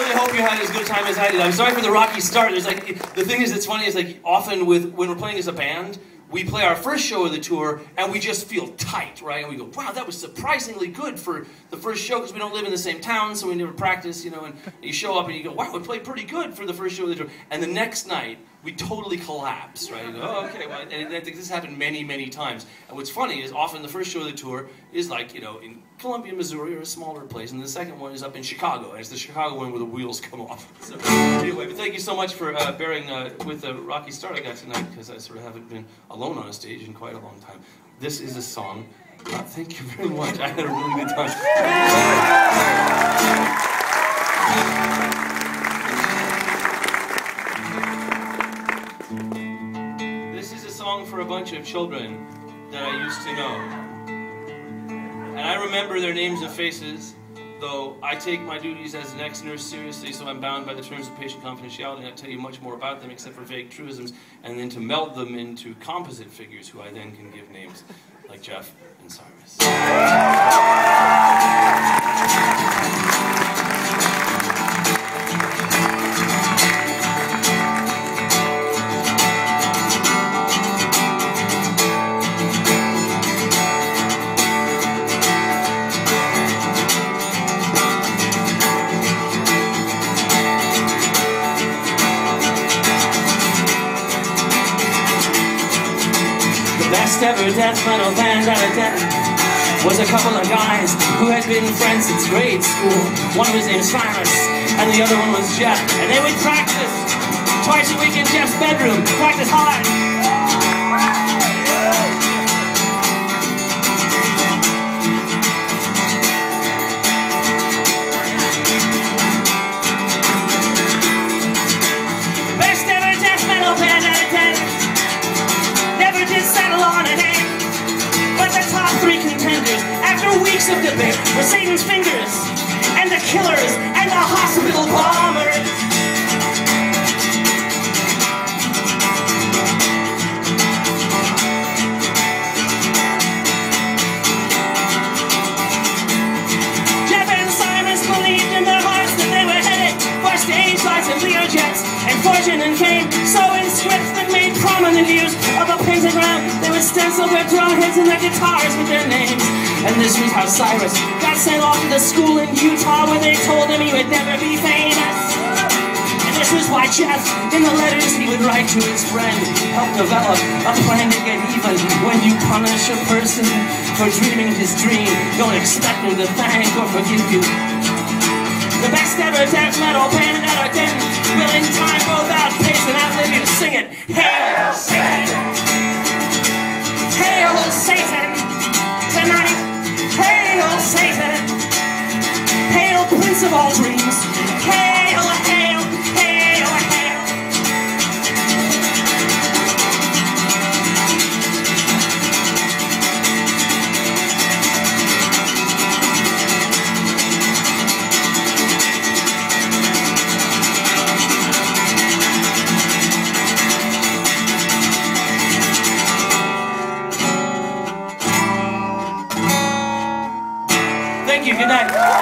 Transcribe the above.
really hope you had as good a time as I did. I'm sorry for the rocky start. There's like, the thing is, it's funny, is like often when we're playing as a band, we play our first show of the tour and we just feel tight, right? And we go, wow, that was surprisingly good for the first show, because we don't live in the same town, so we never practice, you know, and you show up and you go, wow, we played pretty good for the first show of the tour. And the next night, we totally collapse, right? You go, oh, okay, well, and I think this happened many, many times. And what's funny is often the first show of the tour is like, you know, in Columbia, Missouri, or a smaller place, and the second one is up in Chicago, and it's the Chicago one where the wheels come off. So, anyway, but thank you so much for bearing with the rocky start I got tonight, because I sort of haven't been alone on a stage in quite a long time. This is a song. Thank you very much. I had a really good time. This is a song for a bunch of children that I used to know. And I remember their names and faces, though I take my duties as an ex-nurse seriously, so I'm bound by the terms of patient confidentiality, and I tell you much more about them except for vague truisms, and then to meld them into composite figures who I then can give names, like Jeff and Cyrus. Best ever death metal band out of Denton was a couple of guys who had been friends since grade school. One was named Cyrus, and the other one was Jeff. And they would practice twice a week in Jeff's bedroom. Practice hard. Best ever death metal band out of Denton. Never did settle on a name, but the top three contenders, after weeks of debate, were Satan's Fingers, and the Killers, and the Hospital Bombers. Jeff and Cyrus believed in their hearts that they were headed for stage lights and Learjets, and fortune and fame, so in scripts that made prominent use of a pentagram, they would stencil their drum heads and their guitars with their names. And this was how Cyrus got sent off to the school in Utah, where they told him he would never be famous. And this was why Jeff, in the letters he would write to his friend, helped develop a plan to get even. When you punish a person for dreaming his dream, don't expect him to thank or forgive you. The best ever death metal band out of Denton will in time both outpace and outlive you. Sing it. Hail Satan! Hail Satan! Tonight, hail Satan! Hail Prince of all dreams! Hail, hail, hail, hail! Thank you, good night.